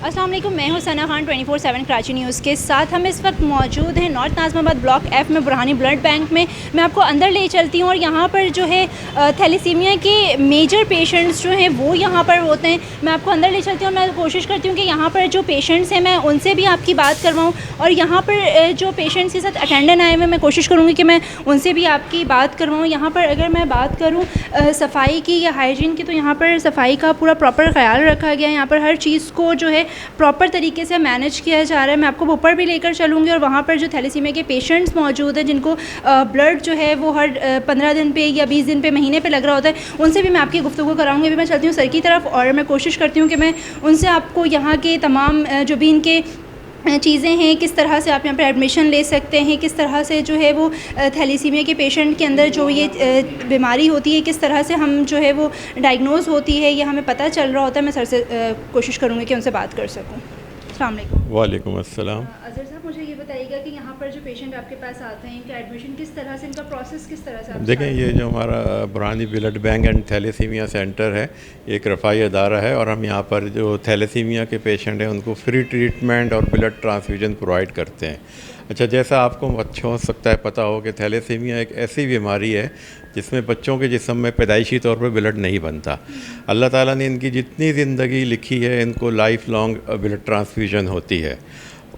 अस्सलाम वालेकुम, मैं हूं सना खान 24/7 कराची न्यूज़ के साथ। हम इस वक्त मौजूद हैं नॉर्थ नाज़िमाबाद ब्लॉक एफ़ में बुरहानी ब्लड बैंक में। मैं आपको अंदर ले चलती हूं और यहाँ पर जो है थैलेसीमिया के मेजर पेशेंट्स जो हैं वो यहाँ पर होते हैं। मैं आपको अंदर ले चलती हूँ और मैं कोशिश करती हूँ कि यहाँ पर जो पेशेंट्स हैं मैं उनसे भी आपकी बात करवाऊँ, और यहाँ पर जो पेशेंट्स के साथ अटेंडेंट आए हुए मैं कोशिश करूँगी कि मैं उनसे भी आपकी बात करवाऊँ। यहाँ पर अगर मैं बात करूँ सफ़ाई की या हाइजीन की, तो यहाँ पर सफ़ाई का पूरा प्रॉपर ख्याल रखा गया है। यहाँ पर हर चीज़ को जो है प्रॉपर तरीके से मैनेज किया जा रहा है। मैं आपको ऊपर भी लेकर चलूँगी और वहाँ पर जो थैलेसीमिया के पेशेंट्स मौजूद हैं जिनको ब्लड जो है वो हर 15 दिन पे या 20 दिन पे, महीने पे लग रहा होता है, उनसे भी मैं आपकी गुफ्तगू कराऊँगी। अभी मैं चलती हूँ सर की तरफ और मैं कोशिश करती हूँ कि मैं उनसे आपको यहाँ के तमाम जो भी इनके चीज़ें हैं, किस तरह से आप यहाँ पर एडमिशन ले सकते हैं, किस तरह से जो है वो थैलेसीमिया के पेशेंट के अंदर जो ये बीमारी होती है किस तरह से हम जो है वो डायग्नोज़ होती है, ये हमें पता चल रहा होता है। मैं सर से कोशिश करूँगी कि उनसे बात कर सकूँ। अस्सलाम वालेकुम। वालेकुम अस्सलाम। अज़हर साहब, मुझे ये बताइएगा कि यहाँ पर जो पेशेंट आपके पास आते हैं, इनका एडमिशन किस तरह से, इनका प्रोसेस किस तरह से आप देखें, ये जो हमारा Burhani blood bank and thalassaemia centre है, एक रफ़ाई अदारा है और हम यहाँ पर जो थैलेसीमिया के पेशेंट हैं उनको फ्री ट्रीटमेंट और ब्लड ट्रांसफ्यूजन प्रोवाइड करते हैं। अच्छा, जैसा आपको अच्छा हो सकता है पता हो कि थैलेसीमिया एक ऐसी बीमारी है जिसमें बच्चों के जिस्म में पैदाइशी तौर पर ब्लड नहीं बनता। अल्लाह ताला ने इनकी जितनी ज़िंदगी लिखी है इनको लाइफ लॉन्ग ब्लड ट्रांसफ्यूजन होती है।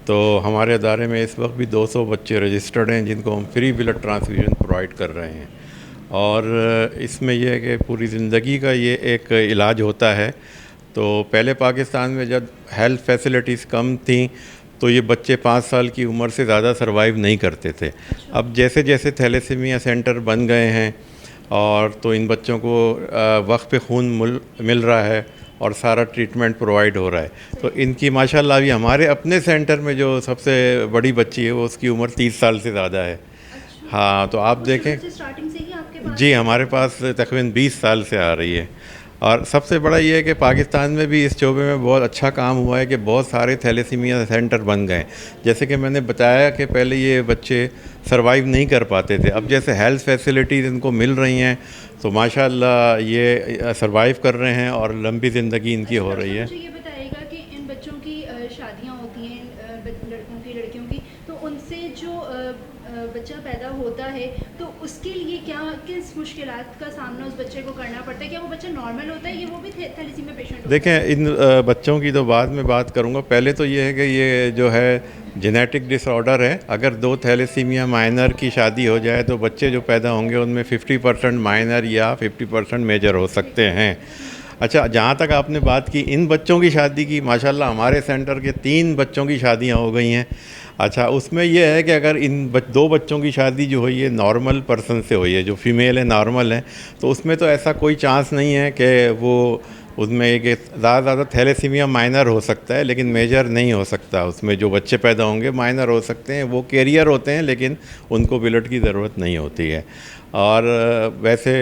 तो हमारे अदारे में इस वक्त भी 200 बच्चे रजिस्टर्ड हैं जिनको हम फ्री ब्लड ट्रांसफ्यूजन प्रोवाइड कर रहे हैं। और इसमें यह है कि पूरी ज़िंदगी का ये एक इलाज होता है। तो पहले पाकिस्तान में जब हेल्थ फैसिलिटीज़ कम थी तो ये बच्चे 5 साल की उम्र से ज़्यादा सर्वाइव नहीं करते थे। अब जैसे जैसे थैलेसीमिया सेंटर बन गए हैं और तो इन बच्चों को वक्त पे खून मिल रहा है और सारा ट्रीटमेंट प्रोवाइड हो रहा है। तो इनकी माशाल्लाह अभी हमारे अपने सेंटर में जो सबसे बड़ी बच्ची है वो उसकी उम्र 30 साल से ज़्यादा है। हाँ, तो आप देखें जी, हमारे पास तकरीबन 20 साल से आ रही है। और सबसे बड़ा ये है कि पाकिस्तान में भी इस शोबे में बहुत अच्छा काम हुआ है कि बहुत सारे थैलेसीमिया सेंटर बन गए। जैसे कि मैंने बताया कि पहले ये बच्चे सरवाइव नहीं कर पाते थे, अब जैसे हेल्थ फैसिलिटीज़ इनको मिल रही हैं तो माशाल्लाह ये सरवाइव कर रहे हैं और लंबी ज़िंदगी इनकी हो रही है। मुझे ये बताइएगा कि इन बच्चों की शादियाँ होती हैं, लड़कों की लड़कियों की, तो उनसे जो बच्चा पैदा होता है तो उसके लिए क्या किस मुश्किलात का सामना उस बच्चे को करना पड़ता है? क्या वो बच्चा नॉर्मल होता है या वो भी थैलेसीमिया पेशेंट होता है? देखें, इन बच्चों की तो बाद में बात करूँगा। पहले तो ये है कि ये जो है जेनेटिक डिसऑर्डर है। अगर 2 थैलेसीमिया माइनर की शादी हो जाए तो बच्चे जो पैदा होंगे उनमें 50% माइनर या 50% मेजर हो सकते हैं। अच्छा, जहाँ तक आपने बात की इन बच्चों की शादी की, माशाल्लाह हमारे सेंटर के 3 बच्चों की शादियाँ हो गई हैं। अच्छा, उसमें यह है कि अगर इन 2 बच्चों की शादी जो हुई है नॉर्मल पर्सन से हुई है, जो फीमेल है नॉर्मल है, तो उसमें तो ऐसा कोई चांस नहीं है कि वो उसमें एक ज़्यादा ज़्यादा थैलेसीमिया माइनर हो सकता है लेकिन मेजर नहीं हो सकता। उसमें जो बच्चे पैदा होंगे माइनर हो सकते हैं, वो कैरियर होते हैं लेकिन उनको ब्लड की ज़रूरत नहीं होती है। और वैसे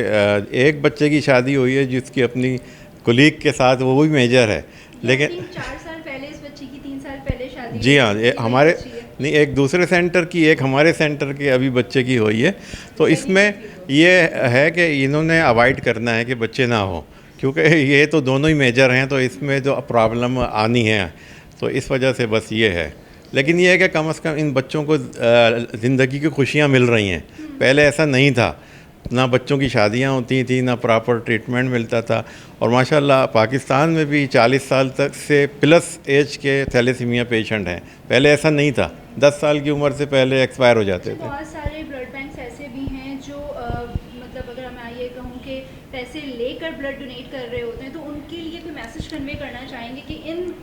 एक बच्चे की शादी हुई है जिसकी अपनी कुलीग के साथ, वो भी मेजर है लेकिन 4 साल पहले इस बच्ची की 3 साल पहले शादी। जी हाँ, हमारे नहीं, एक दूसरे सेंटर की, एक हमारे सेंटर के अभी बच्चे की हुई है। तो इसमें ये है कि इन्होंने अवॉइड करना है कि बच्चे ना हो, क्योंकि ये तो दोनों ही मेजर हैं तो इसमें जो प्रॉब्लम आनी है, तो इस वजह से बस ये है। लेकिन ये है कि कम से कम इन बच्चों को ज़िंदगी की खुशियाँ मिल रही हैं। पहले ऐसा नहीं था, ना बच्चों की शादियाँ होती थी, ना प्रॉपर ट्रीटमेंट मिलता था। और माशाल्लाह पाकिस्तान में भी 40 साल तक से प्लस एज के थैलेसीमिया पेशेंट हैं। पहले ऐसा नहीं था, 10 साल की उम्र से पहले एक्सपायर हो जाते थे। बहुत सारे ब्लड बैंक्स ऐसे भी हैं जो मतलब अगर मैं ये कहूँ कि पैसे लेकर ब्लड डोनेट कर रहे होते हैं, तो उनके लिए कोई मैसेज कन्वे करना चाहेंगे कि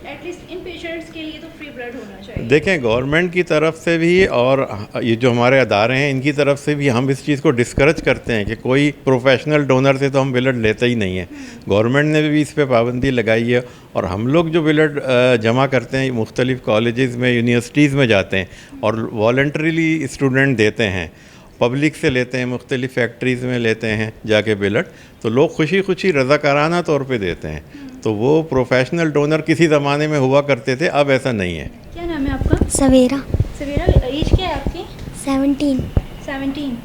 एटलीस्ट इन पेशेंट्स के लिए तो फ्री ब्लड होना चाहिए? देखें, गवर्नमेंट की तरफ से भी और ये जो हमारे अदारे हैं इनकी तरफ से भी हम इस चीज़ को डिस्करेज करते हैं कि कोई प्रोफेशनल डोनर से तो हम ब्लड लेते ही नहीं है। गवर्नमेंट ने भी इस पर पाबंदी लगाई है और हम लोग जो ब्लड जमा करते हैं मुख्तलिफ़ कॉलेजेस में, यूनिवर्सिटीज़ में जाते हैं और वॉलंटरीली स्टूडेंट देते हैं, पब्लिक से लेते हैं, मुख्तलिफ़ फैक्ट्रीज़ में लेते हैं जाके ब्लड, तो लोग खुशी खुशी रज़ाकाराना तौर पे देते हैं। तो वो प्रोफेशनल डोनर किसी ज़माने में हुआ करते थे, अब ऐसा नहीं है। क्या नाम है आपका? सवेरा। सवेरा, एज क्या है आपकी? 17।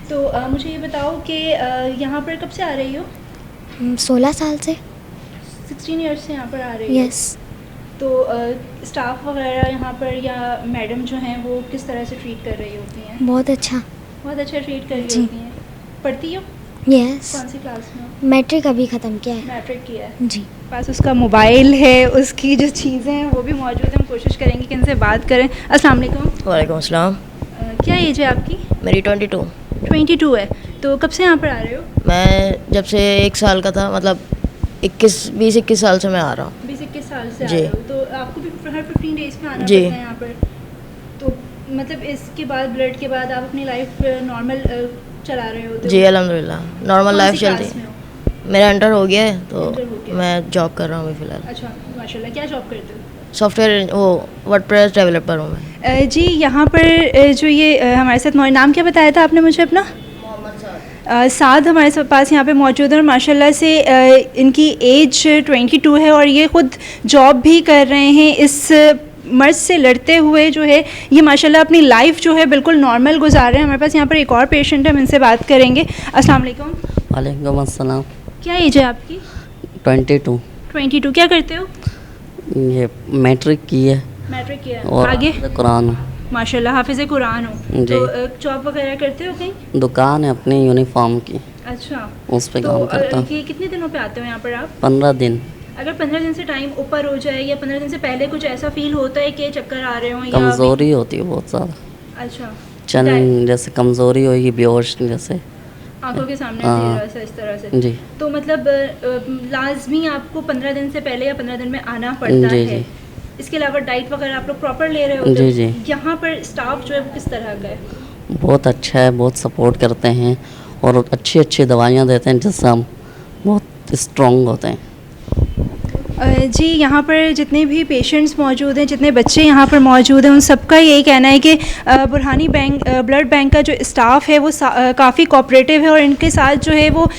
तो मुझे ये बताओ कि यहाँ पर कब से आ रही हो? 16 साल से। 16 ईयर्स से यहाँ पर आ रही हो? यस। तो स्टाफ वगैरह यहाँ पर या मैडम जो हैं वो किस तरह से ट्रीट कर रही होती हैं? बहुत अच्छा। बहुत अच्छा ट्रीट कर रही जी। होती हैं। पढ़ती हो? यस। कौन सी क्लास में हो? मैट्रिक अभी ख़त्म किया है। मैट्रिक किया है। जी। पास उसका मोबाइल है, उसकी जो चीज़ें हैं वो भी मौजूद है। हम कोशिश करेंगे कि इनसे बात करें। अस्सलाम वालेकुम। वालेकुम अस्सलाम। क्या एज है आपकी? मेरी 22। 22 है। तो कब से यहाँ पर आ रहे हो? मैं जब से 1 साल का था, मतलब 20-21 साल से मैं आ रहा हूँ। 20-21 साल से आ जी। रहे हो। तो आपको भी हर 15 डेज़ पे आना जी। पड़ता है यहाँ पर? तो मतलब इसके बाद ब्लड के बाद आप अपनी लाइफ नॉर्मल चला रहे होते हो? जी अल्हम्दुलिल्लाह, नॉर्मल लाइफ चलती है। मेरा इंटर हो गया है तो इंटर हो गया। मैं जॉब कर रहा हूँ अभी फ़िलहाल। अच्छा माशाल्लाह। क्या जॉब करते हो? सॉफ्टवेयर वो वर्डप्रेस डेवलपर हूँ मैं। जी यहाँ पर जो ये हमारे साथ नाम क्या बताया था आपने मुझे अपना? साद हमारे पास यहाँ पे मौजूद है और माशाल्लाह से इनकी एज 22 है और ये ख़ुद जॉब भी कर रहे हैं। इस मर्ज़ से लड़ते हुए जो है ये माशाल्लाह अपनी लाइफ जो है बिल्कुल नॉर्मल गुजार रहे हैं। हमारे पास यहाँ पर एक और पेशेंट है, हम इनसे बात करेंगे। अस्सलाम वालेकुम। वालेकुम अस्सलाम। क्या एज है आपकी? 22। 22। क्या करते हो? ये मैट्रिक की है मैट्रिक किया है। और आगे? कुरान माशाल्लाह हाफिज़ कुरान हो। जी। तो जॉब वगैरह करते हो कहीं? दुकान है अपनी यूनिफॉर्म की, अच्छा। उस पे तो काम करता हूँ। ये कितने दिनों पे आते हो यहाँ पर आप? 15 दिन। अगर 15 दिन से टाइम ऊपर हो जाए या 15 दिन से पहले कुछ ऐसा फील होता है कि चक्कर आ रहे हो या कमज़ोरी होती है बहुत ज़्यादा, अच्छा चल जैसे कमज़ोरी होगी, बेहोश जैसे आंखों के सामने हाँ। अंधेरा सा इस तरह से? जी तो मतलब लाजमी आपको 15 दिन से पहले या 15 दिन में आना पड़ता जी है? जी इसके अलावा डाइट वगैरह आप लोग प्रॉपर ले रहे होते जी हो? जी। यहाँ पर स्टाफ जो है वो किस तरह का है? बहुत अच्छा है, बहुत सपोर्ट करते हैं और अच्छी अच्छी दवाइयाँ देते हैं जिससे हम बहुत स्ट्रॉन्ग होते हैं। जी यहाँ पर जितने भी पेशेंट्स मौजूद हैं, जितने बच्चे यहाँ पर मौजूद हैं, उन सबका यही कहना है कि बुरहानी ब्लड बैंक का जो स्टाफ है वो काफ़ी कोऑपरेटिव है और इनके साथ जो है वो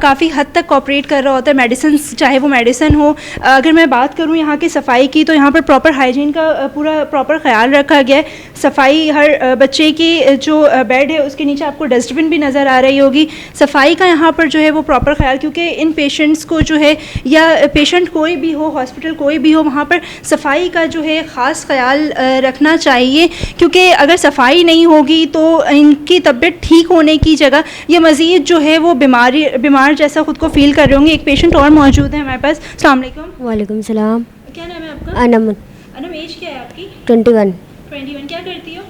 काफ़ी हद तक कोऑपरेट कर रहा होता है। मेडिसिन चाहे वो मेडिसिन हो, अगर मैं बात करूँ यहाँ की सफाई की तो यहाँ पर प्रॉपर हाइजीन का पूरा प्रॉपर ख्याल रखा गया है। सफाई हर बच्चे की जो बेड है उसके नीचे आपको डस्टबिन भी नज़र आ रही होगी। सफाई का यहाँ पर जो है वो प्रॉपर ख्याल, क्योंकि इन पेशेंट्स को जो है या पेशेंट कोई भी हो, हॉस्पिटल कोई भी हो, वहाँ पर सफाई का जो है ख़ास ख्याल रखना चाहिए, क्योंकि अगर सफाई नहीं होगी तो इनकी तबीयत ठीक होने की जगह ये मज़ीद जो है वो बीमार जैसा ख़ुद को फ़ील कर रहे होंगे। एक पेशेंट और मौजूद है हमारे पास। अस्सलाम वालेकुम। वालेकुम सलाम। क्या नाम है आपका? अनम। अनम, एज क्या है आपकी? 21। 21। क्या करती हो?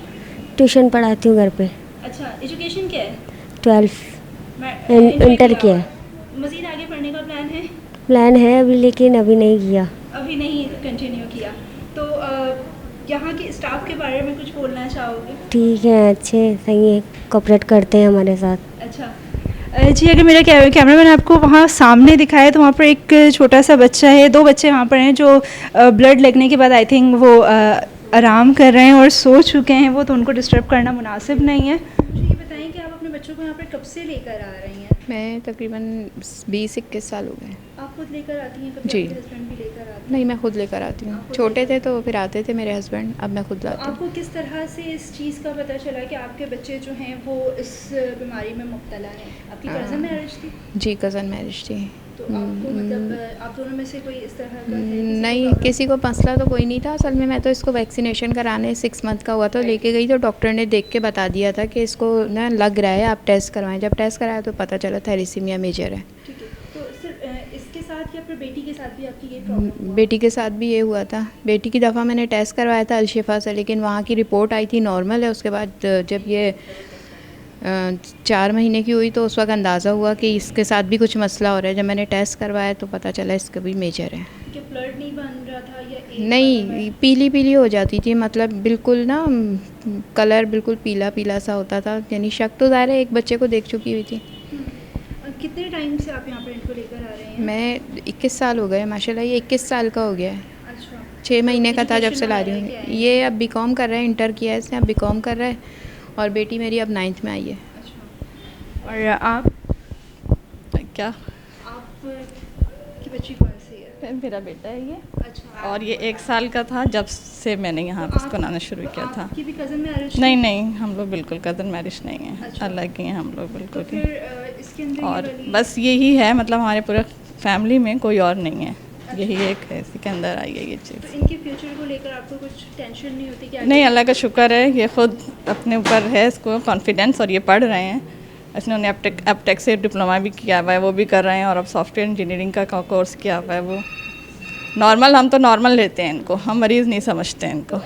ट्यूशन पढ़ाती हूँ घर पे। अच्छा, एजुकेशन क्या है? 12 इंटर किया है। मज़ीद आगे पढ़ने का प्लान है? प्लान है अभी, लेकिन अभी नहीं किया। अभी नहीं कंटिन्यू किया। तो यहाँ के स्टाफ के बारे में कुछ बोलना चाहोगे? ठीक है, अच्छे सही है, कोऑपरेट करते हैं हमारे साथ। अच्छा जी, अगर मेरा कैमरामैन आपको वहाँ सामने दिखाए तो वहाँ पर एक छोटा सा बच्चा है, 2 बच्चे वहाँ पर हैं जो ब्लड लगने के बाद आई थिंक वो आराम कर रहे हैं और सो चुके हैं वो, तो उनको डिस्टर्ब करना मुनासिब नहीं है। मुझे ये बताएं कि आप अपने बच्चों को यहाँ पर कब से लेकर आ रही हैं? मैं तकरीबन 20-21 साल हो गए। आप खुद लेकर आती हैं? कभी जी। आपके हस्बैंड भी लेकर आते हैं? नहीं, मैं खुद लेकर आती हूँ। छोटे थे तो फिर आते थे मेरे हस्बैंड, अब मैं खुद लाती हूँ। आपको किस तरह से इस चीज़ का पता चला कि आपके बच्चे जो हैं वो इस बीमारी में मुब्तला हैं? आपकी कज़न मैरिज थी? जी, कज़न मैरिज थी। तो आपको मतलब आप दोनों में से कोई इस तरह का है? नहीं, किसी को मसला तो कोई नहीं था। असल में मैं तो इसको वैक्सीनेशन कराने 6 मंथ का हुआ तो लेके गई, तो डॉक्टर ने देख के बता दिया था कि इसको ना लग रहा है, आप टेस्ट करवाएं। जब टेस्ट कराया तो पता चला थैलेसीमिया मेजर है। ठीक है। तो सर इसके साथ या फिर बेटी के साथ भी आपकी ये प्रॉब्लम हुआ? बेटी के साथ भी ये हुआ था। बेटी की दफ़ा मैंने टेस्ट करवाया था अलशिफा से, लेकिन वहाँ की रिपोर्ट आई थी नॉर्मल है। उसके बाद जब ये 4 महीने की हुई तो उस वक्त अंदाज़ा हुआ कि इसके साथ भी कुछ मसला हो रहा है। जब मैंने टेस्ट करवाया तो पता चला इसका भी मेजर है। कि ब्लड नहीं बन रहा था या नहीं, पीली पीली हो जाती थी, मतलब बिल्कुल ना कलर बिल्कुल पीला पीला सा होता था। यानी शक तो ज़ाहिर है एक बच्चे को देख चुकी हुई थी। कितने टाइम से आप यहाँ पर इनको लेकर आ रहे हैं? मैं 21 साल हो गए माशाल्लाह, ये 21 साल का हो गया है। अच्छा। 6 महीने का था जब से ला एजुकेशन रही वगैरह हूँ। क्या है? ये अब बीकॉम कर रहा है, इंटर किया है इसने, अब बीकॉम कर रहा है और बेटी मेरी अब 9th में आई है। अच्छा। और आप क्या? की बच्ची कौन सी है? मेरा बेटा है ये, अच्छा। और ये 1 साल का था जब से मैंने यहाँ पर इसको लाना शुरू किया था। आपकी भी कज़न मैरिज? नहीं नहीं, हम लोग बिल्कुल कज़न मैरिज नहीं है। अच्छा। अलग ही हैं हम लोग तो बिल्कुल ही। फिर इसके अंदर और बस यही है, मतलब हमारे पूरे फैमिली में कोई और नहीं है। यही एक है, इसी के अंदर आई है ये चीज़। तो इनके फ्यूचर को लेकर आपको कुछ टेंशन नहीं होती कि नहीं, अल्लाह का शुक्र है, ये खुद अपने ऊपर है इसको कॉन्फिडेंस, और ये पढ़ रहे हैं। इन्होंने अब टेक से डिप्लोमा भी किया हुआ है, वो भी कर रहे हैं, और अब सॉफ्टवेयर इंजीनियरिंग का कोर्स किया हुआ है। वो नॉर्मल, हम तो नॉर्मल लेते हैं इनको, हम मरीज़ नहीं समझते हैं इनको।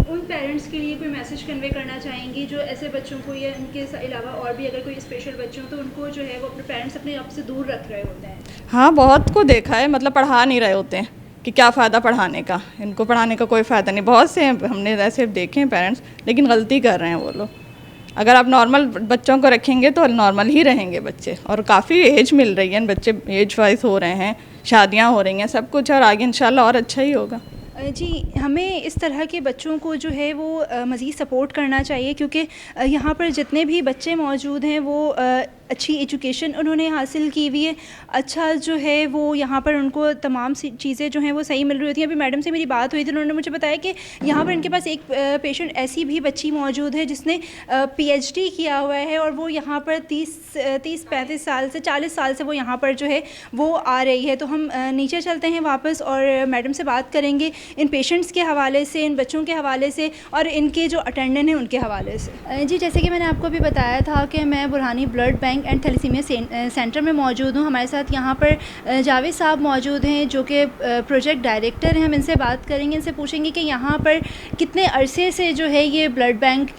उन पेरेंट्स के लिए कोई मैसेज कन्वे करना चाहेंगी जो ऐसे बच्चों को या इनके अलावा और भी अगर कोई स्पेशल बच्चे हों तो उनको जो है वो अपने पेरेंट्स अपने आप से दूर रख रहे होते हैं? हाँ, बहुत को देखा है, मतलब पढ़ा नहीं रहे होते हैं कि क्या फ़ायदा पढ़ाने का, इनको पढ़ाने का कोई फ़ायदा नहीं। बहुत से हमने ऐसे देखे हैं पेरेंट्स, लेकिन गलती कर रहे हैं वो लोग। अगर आप नॉर्मल बच्चों को रखेंगे तो नॉर्मल ही रहेंगे बच्चे, और काफ़ी एज मिल रही है, बच्चे एज वाइज हो रहे हैं, शादियाँ हो रही हैं, सब कुछ, और आगे इंशाल्लाह और अच्छा ही होगा। जी, हमें इस तरह के बच्चों को जो है वो मज़ीद सपोर्ट करना चाहिए, क्योंकि यहाँ पर जितने भी बच्चे मौजूद हैं वो अच्छी एजुकेशन उन्होंने हासिल की हुई है, अच्छा जो है वो यहाँ पर उनको तमाम सी चीज़ें जो हैं वो सही मिल रही होती हैं। अभी मैडम से मेरी बात हुई थी, उन्होंने मुझे बताया कि यहाँ पर इनके पास एक पेशेंट ऐसी भी बच्ची मौजूद है जिसने PhD किया हुआ है, और वो यहाँ पर 30-35 साल से 40 साल से वो यहाँ पर जो है वो आ रही है। तो हम नीचे चलते हैं वापस और मैडम से बात करेंगे इन पेशेंट्स के हवाले से, इन बच्चों के हवाले से, और इनके जो अटेंडेंट हैं उनके हवाले से। जी, जैसे कि मैंने आपको अभी बताया था कि मैं Burhani blood bank and thalassaemia centre में मौजूद हूँ। हमारे साथ यहाँ पर जावेद साहब मौजूद हैं जो कि प्रोजेक्ट डायरेक्टर हैं। हम इनसे बात करेंगे, इनसे पूछेंगे कि यहाँ पर कितने अरसे से जो है ये ब्लड बैंक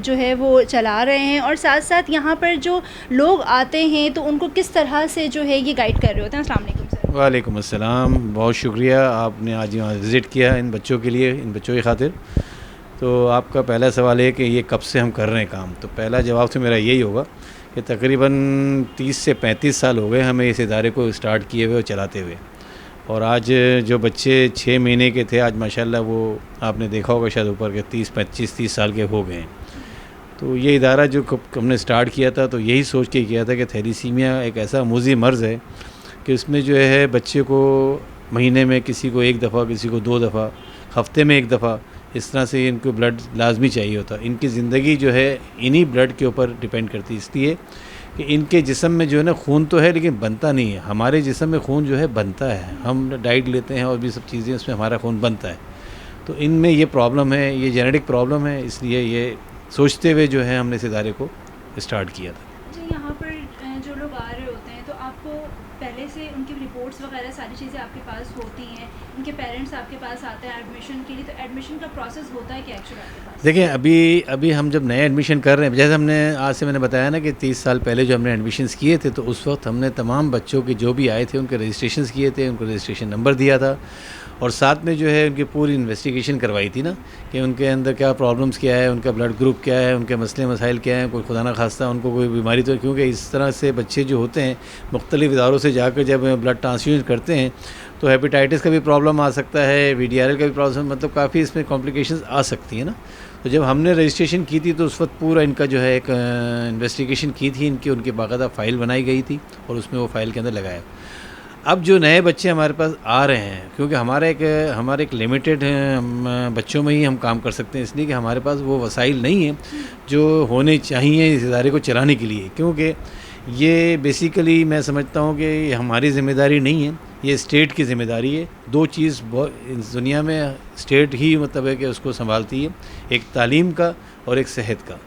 जो है वो चला रहे हैं, और साथ साथ यहाँ पर जो लोग आते हैं तो उनको किस तरह से जो है ये गाइड कर रहे होते हैं। अस्सलाम वालेकुम सर। वालेकुम अस्सलाम, बहुत शुक्रिया आपने आज यहाँ विज़िट किया इन बच्चों के लिए, इन बच्चों की खातिर। तो आपका पहला सवाल है कि ये कब से हम कर रहे हैं काम, तो पहला जवाब तो मेरा यही होगा कि तकरीबन 30 से 35 साल हो गए हमें इस इदारे को स्टार्ट किए हुए और चलाते हुए। और आज जो बच्चे 6 महीने के थे, आज माशाल्लाह वो आपने देखा होगा शायद ऊपर के 30 साल के हो गए हैं। तो ये इदारा जो हमने स्टार्ट किया था तो यही सोच के किया था कि थैलीसीमिया एक ऐसा अमूज़ी मर्ज़ है कि उसमें जो है बच्चे को महीने में किसी को 1 दफ़ा, किसी को 2 दफ़ा, हफ्ते में 1 दफ़ा, इस तरह से इनको ब्लड लाजमी चाहिए होता। इनकी ज़िंदगी जो है इन्हीं ब्लड के ऊपर डिपेंड करती है, इसलिए कि इनके जिस्म में जो है ना खून तो है लेकिन बनता नहीं है। हमारे जिस्म में खून जो है बनता है, हम डाइट लेते हैं और भी सब चीज़ें, उसमें हमारा खून बनता है। तो इनमें ये प्रॉब्लम है, ये जेनेटिक प्रॉब्लम है, इसलिए ये सोचते हुए जो है हमने इस इदारे को स्टार्ट किया था। जी, यहाँ पर जो लोग आ रहे होते हैं तो आपको पहले से उनकी रिपोर्ट्स वगैरह सारी चीज़ें आपके पास होती हैं, इनके पेरेंट्स आपके पास आते हैं एडमिशन के लिए, तो एडमिशन का प्रोसेस होता है क्या एक्चुअली आपके पास? देखिए, अभी हम जब नए एडमिशन कर रहे हैं, जैसे हमने आज से मैंने बताया ना कि 30 साल पहले जो हमने एडमिशन्स किए थे, तो उस वक्त हमने तमाम बच्चों के जो भी आए थे उनके रजिस्ट्रेशन किए थे, उनको रजिस्ट्रेशन नंबर दिया था, और साथ में जो है उनकी पूरी इन्वेस्टिगेशन करवाई थी ना कि उनके अंदर क्या प्रॉब्लम्स क्या है, उनका ब्लड ग्रुप क्या है, उनके मसले मसाइल क्या हैं, कोई खुदा न खास्ता उनको कोई बीमारी तो, क्योंकि इस तरह से बच्चे जो होते हैं मुख्तलिफ इदारों से जाकर जब ब्लड ट्रांसफ्यूजन करते हैं तो हेपेटाइटिस का भी प्रॉब्लम आ सकता है, VDRL का भी प्रॉब्लम, मतलब काफ़ी इसमें कॉम्प्लिकेशंस आ सकती है ना। तो जब हमने रजिस्ट्रेशन की थी तो उस वक्त पूरा इनका जो है एक इन्वेस्टिगेशन की थी इनकी, उनकी बाकायदा फ़ाइल बनाई गई थी और उसमें वो फ़ाइल के अंदर लगाया। अब जो नए बच्चे हमारे पास आ रहे हैं, क्योंकि हमारे एक लिमिटेड बच्चों में ही हम काम कर सकते हैं, इसलिए कि हमारे पास वो वसाइल नहीं है जो होने चाहिए इस इदारे को चलाने के लिए, क्योंकि ये बेसिकली मैं समझता हूँ कि ये हमारी ज़िम्मेदारी नहीं है, ये स्टेट की ज़िम्मेदारी है। 2 चीज़ इस दुनिया में स्टेट ही मतलब है कि उसको संभालती है, एक तालीम का और एक सेहत का।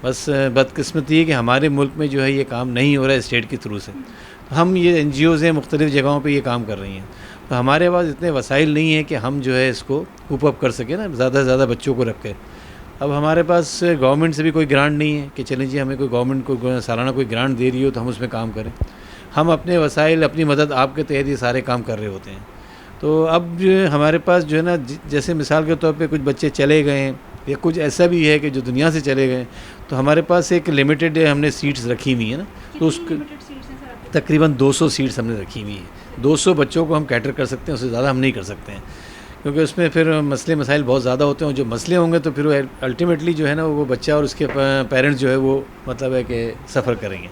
बस बदकिस्मती है कि हमारे मुल्क में जो है ये काम नहीं हो रहा है स्टेट के थ्रू से। हम ये NGOs हैं मुख्तलिफ़ जगहों पे ये काम कर रही हैं, तो हमारे पास इतने वसाइल नहीं है कि हम जो है इसको कूप अप कर सकें ना ज़्यादा से ज़्यादा बच्चों को रख के। अब हमारे पास गवर्नमेंट से भी कोई ग्रांट नहीं है कि चलें जी हमें कोई गवर्नमेंट को सालाना कोई ग्रांट दे रही हो तो हम उसमें काम करें। हम अपने वसाइल, अपनी मदद आपके तहत ये सारे काम कर रहे होते हैं। तो अब जो है हमारे पास जो है ना, जैसे मिसाल के तौर पे कुछ बच्चे चले गए हैं या कुछ ऐसा भी है कि जो दुनिया से चले गए, तो हमारे पास एक लिमिटेड हमने सीट्स रखी हुई है ना, तो उसके तकरीबन 200 सीट्स हमने रखी हुई है। 200 बच्चों को हम कैटर कर सकते हैं, उससे ज़्यादा हम नहीं कर सकते हैं, क्योंकि उसमें फिर मसले मसाइल बहुत ज़्यादा होते हैं। जो मसले होंगे तो फिर अल्टीमेटली जो है ना वो बच्चा और उसके पेरेंट्स जो है वो मतलब है कि सफ़र करेंगे।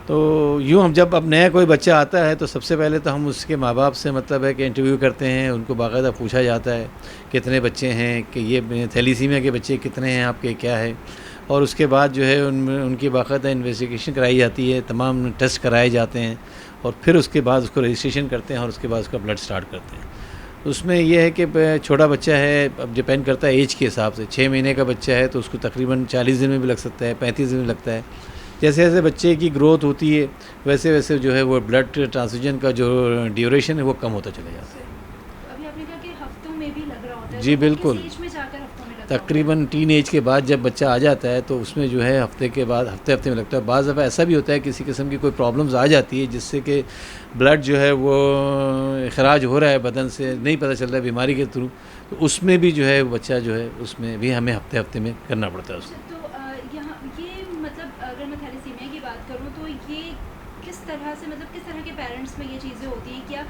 तो यूँ हम जब अब नया कोई बच्चा आता है तो सबसे पहले तो हम उसके माँ बाप से मतलब है कि इंटरव्यू करते हैं, उनको बाकायदा पूछा जाता है कितने बच्चे हैं, कि ये थैलीसीमिया के बच्चे कितने हैं आपके, क्या है, और उसके बाद जो है उनकी बाकायदा इन्वेस्टिगेशन कराई जाती है, तमाम टेस्ट कराए जाते हैं, और फिर उसके बाद उसको रजिस्ट्रेशन करते हैं और उसके बाद उसका ब्लड स्टार्ट करते हैं। तो उसमें यह है कि छोटा बच्चा है, अब डिपेंड करता है एज के हिसाब से। 6 महीने का बच्चा है तो उसको तकरीबन 40 दिन में भी लग सकता है, 35 दिन में लगता है। जैसे जैसे बच्चे की ग्रोथ होती है वैसे वैसे जो है वो ब्लड ट्रांसफ्यूजन का जो ड्यूरेशन है वो कम होता चला जाता है। अभी आपने कहा कि हफ्तों में भी लग रहा होता है, जी तो बिल्कुल, किस एज में जाकर हफ्तों में लगता तकरीबन टीन एज के बाद जब बच्चा आ जाता है तो उसमें जो है हफ्ते के बाद हफ्ते में लगता है। बाज़ दफ़ा ऐसा भी होता है किसी किस्म की कोई प्रॉब्लम्स आ जाती है जिससे कि ब्लड जो है वो अखराज हो रहा है बदन से, नहीं पता चल रहा है बीमारी के थ्रू, तो उसमें भी जो है बच्चा जो है उसमें भी हमें हफ्ते में करना पड़ता है उसको। तो यहाँ ये मतलब अगर मैं थैलेसीमिया की बात करूँ तो ये किस तरह से, मतलब किस तरह के पेरेंट्स में ये चीज़ें होती हैं? क्या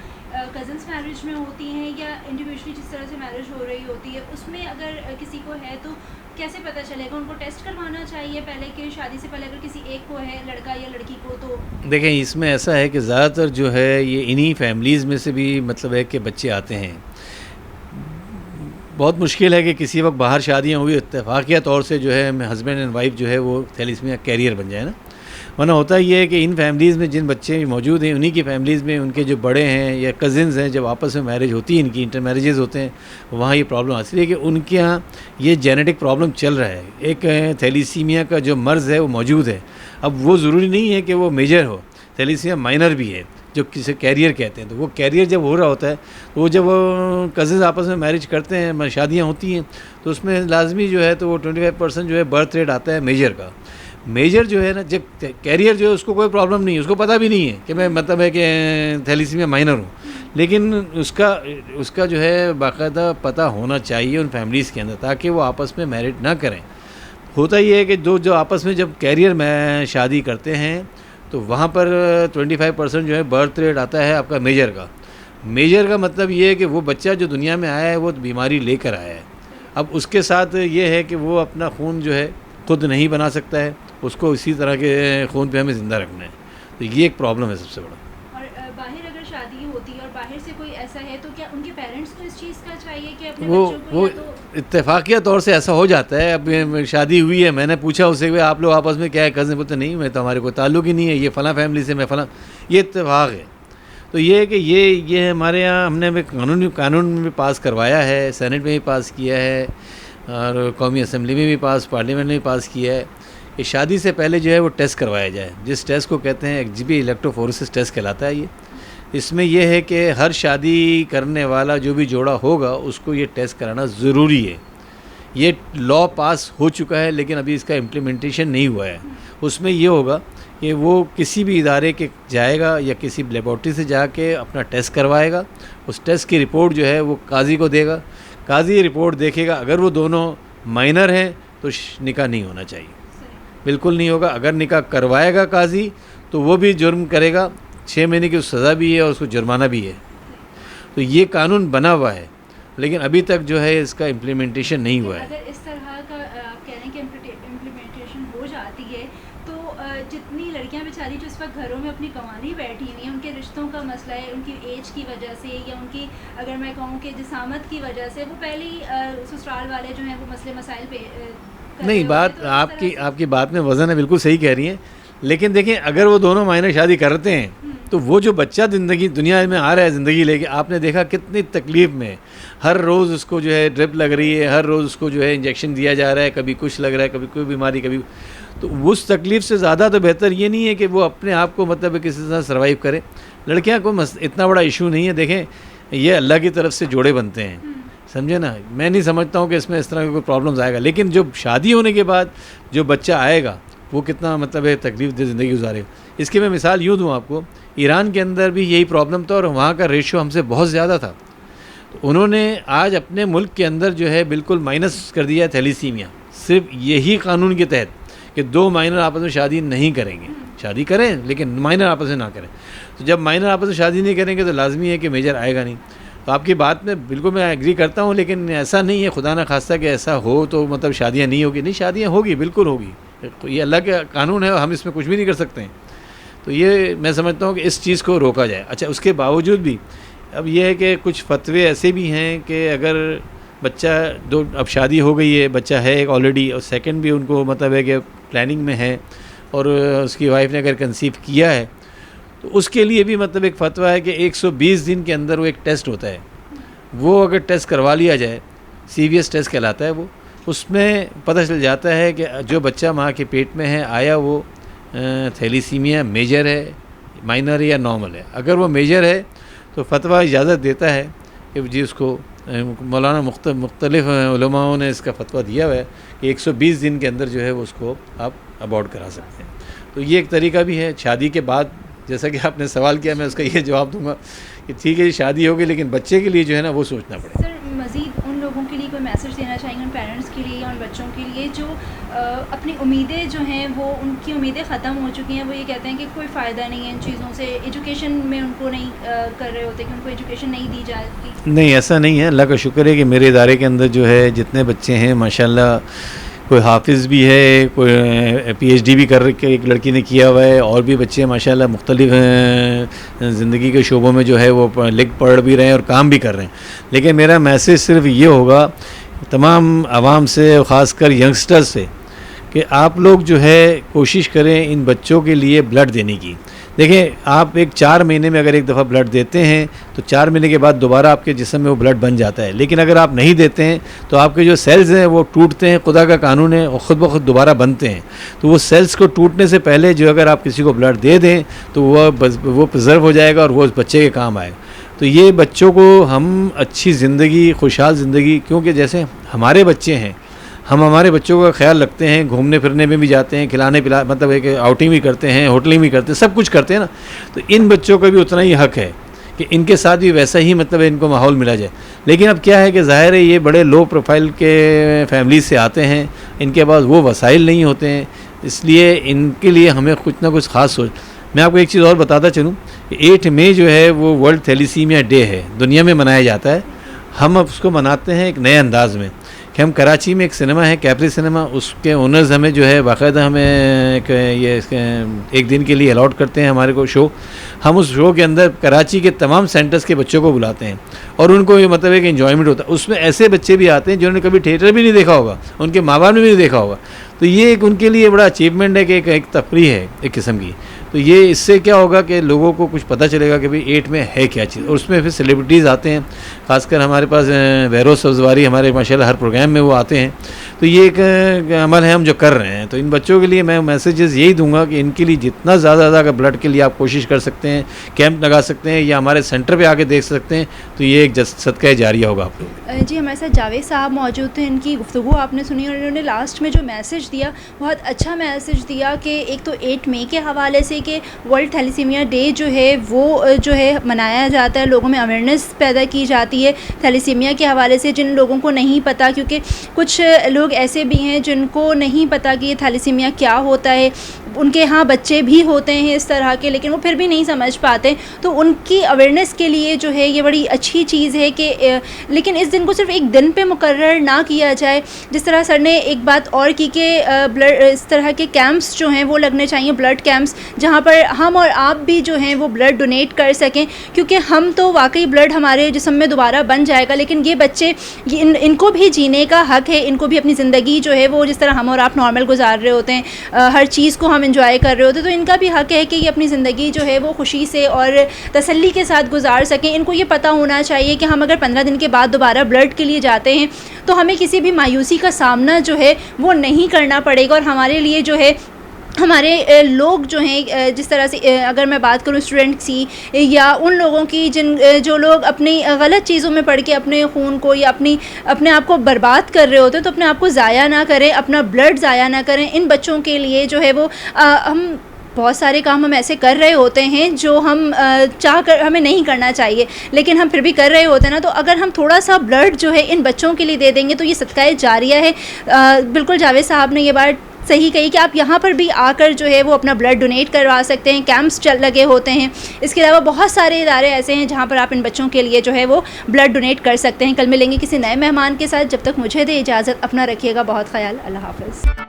कज़न्स मैरिज में होती हैं या इंडिविजुअली जिस तरह से मैरिज हो रही होती है उसमें अगर किसी को है तो कैसे पता चलेगा? उनको टेस्ट करवाना चाहिए पहले कि शादी से पहले अगर किसी एक को है, लड़का या लड़की को? तो देखें इसमें ऐसा है कि ज़्यादातर जो है ये इन्हीं फैमिलीज़ में से भी मतलब है कि बच्चे आते हैं। बहुत मुश्किल है कि किसी वक्त बाहर शादियाँ हुई इत्तेफाकिया तौर से जो है हस्बैंड एंड वाइफ जो है वो थैलेसीमिया कैरियर बन जाए ना, वरना होता ये है कि इन फैमिलीज़ में जिन बच्चे मौजूद हैं उन्हीं की फैमिलीज़ में उनके जो बड़े हैं या कज़िन्स हैं, जब आपस में मैरिज होती है, इनकी इंटर मैरिजेज़ होते हैं, वहाँ ये प्रॉब्लम आती है कि उनके यहाँ ये जेनेटिक प्रॉब्लम चल रहा है। एक थैलेसीमिया का जो मर्ज़ है वो मौजूद है। अब वो ज़रूरी नहीं है कि वो मेजर हो, थैलेसीमिया माइनर भी है जो किसे कैरियर कहते हैं। तो वो कैरियर जब हो रहा होता है तो वो जब वो कज़िन्स आपस में मैरिज करते हैं, शादियाँ होती हैं, तो उसमें लाजमी जो है तो वो 25% जो है बर्थ रेट आता है मेजर का। मेजर जो है ना, जब कैरियर जो है उसको कोई प्रॉब्लम नहीं है, उसको पता भी नहीं है कि मैं मतलब है कि थैलेसीमिया माइनर हूँ, लेकिन उसका जो है बाकायदा पता होना चाहिए उन फैमिलीज़ के अंदर ताकि वो आपस में मैरिज ना करें। होता ये है कि जो आपस में जब कैरियर में शादी करते हैं तो वहाँ पर 25% जो है बर्थ रेट आता है आपका मेजर का। मेजर का मतलब ये है कि वो बच्चा जो दुनिया में आया है वो बीमारी लेकर आया है। अब उसके साथ ये है कि वो अपना खून जो है खुद नहीं बना सकता है, उसको इसी तरह के खून पे हमें ज़िंदा रखना है। तो ये एक प्रॉब्लम है सबसे बड़ा। और बाहर अगर शादी होती है और बाहर से कोई ऐसा है तो क्या उनके पेरेंट्स को इस चीज़ का चाहिए कि अपने बच्चों को, वो या तो इत्तेफाकिया तौर से ऐसा हो जाता है। अब शादी हुई है, मैंने पूछा उससे कि आप लोग आपस में क्या है, कज़न बोलते नहीं मैं तो हमारे कोई ताल्लुक ही नहीं है, ये फ़लाँ फैमिली से मैं फ़लाँ, ये इत्तेफाक है। तो ये है कि ये हमारे यहाँ हमने कानून में भी पास करवाया है, सेनेट में भी पास किया है और कौमी असम्बली में भी पास, पार्लियामेंट में भी पास किया है कि शादी से पहले जो है वो टेस्ट करवाया जाए, जिस टेस्ट को कहते हैं एक्जिबी इलेक्ट्रोफोरेसिस टेस्ट कहलाता है ये। इसमें यह है कि हर शादी करने वाला जो भी जोड़ा होगा उसको ये टेस्ट कराना ज़रूरी है। ये लॉ पास हो चुका है लेकिन अभी इसका इम्प्लीमेंटेशन नहीं हुआ है। उसमें ये होगा कि वो किसी भी इदारे के जाएगा या किसी लेबॉर्ट्री से जाके अपना टेस्ट करवाएगा, उस टेस्ट की रिपोर्ट जो है वो काजी को देगा, काजी रिपोर्ट देखेगा, अगर वो दोनों माइनर हैं तो निकाह नहीं होना चाहिए, बिल्कुल नहीं होगा। अगर निकाह करवाएगा काजी तो वो भी जुर्म करेगा, 6 महीने की सज़ा भी है और उसको जुर्माना भी है। तो ये कानून बना हुआ है लेकिन अभी तक जो है इसका इम्प्लीमेंटेशन नहीं हुआ है। अगर इस तरह का आप कह रहे हैं कि इम्प्लीमेंटेशन हो जाती है तो जितनी लड़कियां बेचारी जो इस वक्त घरों में अपनी कमाने बैठी हुई हैं, उनके रिश्तों का मसला है, उनकी एज की वजह से या उनकी अगर मैं कहूँ कि जिसामत की वजह से, वो पहले ही ससुराल वाले जो हैं वो मसले मसाइल पे नहीं, बात आपकी बात में वज़न है, बिल्कुल सही कह रही हैं। लेकिन देखें अगर वो दोनों मायने शादी करते हैं तो वो जो बच्चा दुनिया में आ रहा है ज़िंदगी लेके, आपने देखा कितनी तकलीफ़ में, हर रोज़ उसको जो है ड्रिप लग रही है, हर रोज़ उसको जो है इंजेक्शन दिया जा रहा है, कभी कुछ लग रहा है, कभी कोई बीमारी, कभी तो उस तकलीफ़ से ज़्यादा तो बेहतर ये नहीं है कि वो अपने आप को मतलब किसी तरह सर्वाइव करे। लड़कियाँ को इतना बड़ा इशू नहीं है। देखें ये अल्लाह की तरफ से जोड़े बनते हैं, समझे ना। मैं नहीं समझता हूँ कि इसमें इस तरह का कोई प्रॉब्लम्स आएगा, लेकिन जो शादी होने के बाद जो बच्चा आएगा वो कितना मतलब है तकलीफ़ दे ज़िंदगी गुजारे। इसकी मैं मिसाल यूँ दूँ आपको, ईरान के अंदर भी यही प्रॉब्लम था और वहाँ का रेशियो हमसे बहुत ज़्यादा था। तो उन्होंने आज अपने मुल्क के अंदर जो है बिल्कुल माइनस कर दिया थैलेसीमिया, सिर्फ यही कानून के तहत कि 2 माइनर आपस में शादी नहीं करेंगे, शादी करें लेकिन माइनर आपस में ना करें। तो जब माइनर आपस में शादी नहीं करेंगे तो लाजमी है कि मेजर आएगा नहीं। तो आपकी बात में बिल्कुल मैं एग्री करता हूँ, लेकिन ऐसा नहीं है, खुदा ना खास्ता कि ऐसा हो तो मतलब शादियाँ नहीं होगी। नहीं, शादियाँ होगी, बिल्कुल होगी, ये अल्लाह का कानून है, हम इसमें कुछ भी नहीं कर सकते हैं। तो ये मैं समझता हूँ कि इस चीज़ को रोका जाए। अच्छा, उसके बावजूद भी अब ये है कि कुछ फतवे ऐसे भी हैं कि अगर बच्चा अब शादी हो गई है, बच्चा है एक ऑलरेडी, और सेकंड भी उनको मतलब है कि प्लानिंग में है और उसकी वाइफ ने अगर कंसीव किया है तो उसके लिए भी मतलब एक फ़तवा है कि 120 दिन के अंदर वो एक टेस्ट होता है, वो अगर टेस्ट करवा लिया जाए, CVS टेस्ट कहलाता है वो, उसमें पता चल जाता है कि जो बच्चा माँ के पेट में है आया वो थैलीसीमिया मेजर है, माइनर है या नॉर्मल है। अगर वो मेजर है तो फतवा इजाज़त देता है कि जी उसको मौलाना मुख्तलिफ उलमाओं ने इसका फतवा दिया हुआ है कि 120 दिन के अंदर जो है वो उसको आप अबॉर्ट करा सकते हैं। तो ये एक तरीका भी है। शादी के बाद, जैसा कि आपने सवाल किया, मैं उसका ये जवाब दूंगा कि ठीक है शादी होगी, लेकिन बच्चे के लिए जो है ना वो सोचना पड़ेगा। सर, मज़ीद उन लोगों के लिए कोई मैसेज देना चाहेंगे, उन पेरेंट्स के लिए या उन बच्चों के लिए जो अपनी उम्मीदें जो हैं वो उनकी उम्मीदें ख़त्म हो चुकी हैं, वो ये कहते हैं कि कोई फ़ायदा नहीं है इन चीज़ों से, एजुकेशन में उनको नहीं कर रहे होते कि उनको एजुकेशन नहीं दी जाती? नहीं, ऐसा नहीं है। अल्लाह का शुक्र है कि मेरे इदारे के अंदर जो है जितने बच्चे हैं माशाल्लाह, कोई हाफिज़ भी है, कोई PhD भी कर के एक लड़की ने किया हुआ है, और भी बच्चे माशाल्लाह मुख्तलिफ ज़िंदगी के शोबों में जो है वो लिख पढ़ भी रहे हैं और काम भी कर रहे हैं। लेकिन मेरा मैसेज सिर्फ ये होगा तमाम आवाम से, ख़ासकर यंगस्टर्स से, कि आप लोग जो है कोशिश करें इन बच्चों के लिए ब्लड देने की। देखें, आप एक 4 महीने में अगर एक दफ़ा ब्लड देते हैं तो 4 महीने के बाद दोबारा आपके जिस्म में वो ब्लड बन जाता है। लेकिन अगर आप नहीं देते हैं तो आपके जो सेल्स हैं वो टूटते हैं, खुदा का कानून है, और ख़ुद ब खुद दोबारा बनते हैं। तो वो सेल्स को टूटने से पहले जो अगर आप किसी को ब्लड दे दें तो वो प्रिजर्व हो जाएगा और वो उस बच्चे के काम आएगा। तो ये बच्चों को हम अच्छी ज़िंदगी, खुशहाल ज़िंदगी, क्योंकि जैसे हमारे बच्चे हैं, हम हमारे बच्चों का ख्याल रखते हैं, घूमने फिरने में भी जाते हैं, खिलाने पिला मतलब एक आउटिंग भी करते हैं, होटलिंग भी करते हैं, सब कुछ करते हैं ना। तो इन बच्चों का भी उतना ही हक़ है कि इनके साथ भी वैसा ही मतलब इनको माहौल मिला जाए। लेकिन अब क्या है कि ज़ाहिर है ये बड़े लो प्रोफाइल के फैमिली से आते हैं, इनके पास वो वसाइल नहीं होते हैं, इसलिए इनके लिए हमें कुछ ना कुछ ख़ास सोच। मैं आपको एक चीज़ और बताता चलूँ कि 8 मई जो है वो वर्ल्ड थैलीसीमिया डे है, दुनिया में मनाया जाता है। हम अब उसको मनाते हैं एक नए अंदाज़ में कि हम कराची में एक सिनेमा है, कैपरी सिनेमा, उसके ओनर्स हमें जो है बाकायदा हमें एक दिन के लिए अलॉट करते हैं हमारे को शो। हम उस शो के अंदर कराची के तमाम सेंटर्स के बच्चों को बुलाते हैं और उनको ये मतलब एक एंजॉयमेंट होता है। उसमें ऐसे बच्चे भी आते हैं जिन्होंने कभी थिएटर भी नहीं देखा होगा, उनके माँ बाप ने भी नहीं देखा होगा। तो ये एक उनके लिए बड़ा अचीवमेंट है कि एक तफरीह है एक किस्म की। तो ये इससे क्या होगा कि लोगों को कुछ पता चलेगा कि भाई 8 में है क्या चीज़। और उसमें फिर सेलिब्रिटीज़ आते हैं, ख़ासकर हमारे पास बहरोज़ सब्ज़वारी हमारे माशाल्लाह हर प्रोग्राम में वो आते हैं। तो ये एक अमल है हम जो कर रहे हैं। तो इन बच्चों के लिए मैं मैसेजेस यही दूंगा कि इनके लिए जितना ज़्यादा अगर ब्लड के लिए आप कोशिश कर सकते हैं, कैंप लगा सकते हैं या हमारे सेंटर पे आके देख सकते हैं, तो ये एक सदका जारिया होगा आप लोग। जी, हमारे साथ जावेद साहब मौजूद थे, इनकी गुफ्तगू आपने सुनी और इन्होंने लास्ट में जो मैसेज दिया बहुत अच्छा मैसेज दिया कि एक तो 8 मई के हवाले से कि वर्ल्ड थैलीसीमिया डे जो है वो जो है मनाया जाता है, लोगों में अवेयरनेस पैदा की जाती है थैलीसीमिया के हवाले से। जिन लोगों को नहीं पता, क्योंकि कुछ लोग ऐसे भी हैं जिनको नहीं पता कि ये थैलीसीमिया क्या होता है, उनके यहाँ बच्चे भी होते हैं इस तरह के, लेकिन वो फिर भी नहीं समझ पाते। तो उनकी अवेयरनेस के लिए जो है ये बड़ी अच्छी चीज़ है कि लेकिन इस दिन को सिर्फ एक दिन पे मुकर्रर ना किया जाए। जिस तरह सर ने एक बात और की कि ब्लड इस तरह के कैंप्स जो हैं वो लगने चाहिए, ब्लड कैंप्स, जहाँ पर हम और आप भी जो हैं वो ब्लड डोनेट कर सकें, क्योंकि हम तो वाकई ब्लड हमारे जिस्म में दोबारा बन जाएगा, लेकिन ये बच्चे इनको भी जीने का हक़ है, इनको भी अपनी ज़िंदगी जो है वो जिस तरह हम और आप नॉर्मल गुजार रहे होते हैं, हर चीज़ को हम इंजॉय कर रहे होते हैं, तो इनका भी हक़ है कि ये अपनी ज़िंदगी जो है वो खुशी से और तसल्ली के साथ गुजार सकें। इनको ये पता होना चाहिए कि हम अगर 15 दिन के बाद दोबारा ब्लड के लिए जाते हैं तो हमें किसी भी मायूसी का सामना जो है वो नहीं करना पड़ेगा। और हमारे लिए जो है हमारे लोग जो हैं, जिस तरह से अगर मैं बात करूं स्टूडेंट्स की या उन लोगों की जो लोग अपनी गलत चीज़ों में पढ़ के अपने खून को या अपने आप को बर्बाद कर रहे होते हैं, तो अपने आप को ज़ाया ना करें, अपना ब्लड ज़ाया ना करें। इन बच्चों के लिए जो है वो हम बहुत सारे काम हम ऐसे कर रहे होते हैं जो हम चाह कर हमें नहीं करना चाहिए, लेकिन हम फिर भी कर रहे होते हैं ना। तो अगर हम थोड़ा सा ब्लड जो है इन बच्चों के लिए दे देंगे तो ये सदका जारिया है। बिल्कुल जावेद साहब ने ये बात सही कही कि आप यहाँ पर भी आकर जो है वो अपना ब्लड डोनेट करवा सकते हैं, कैंप्स लगे होते हैं। इसके अलावा बहुत सारे इदारे ऐसे हैं जहाँ पर आप इन बच्चों के लिए जो है वो ब्लड डोनेट कर सकते हैं। कल मिलेंगे किसी नए मेहमान के साथ, जब तक मुझे दे इजाज़त, अपना रखिएगा बहुत ख्याल। अल्लाह हाफ़िज़।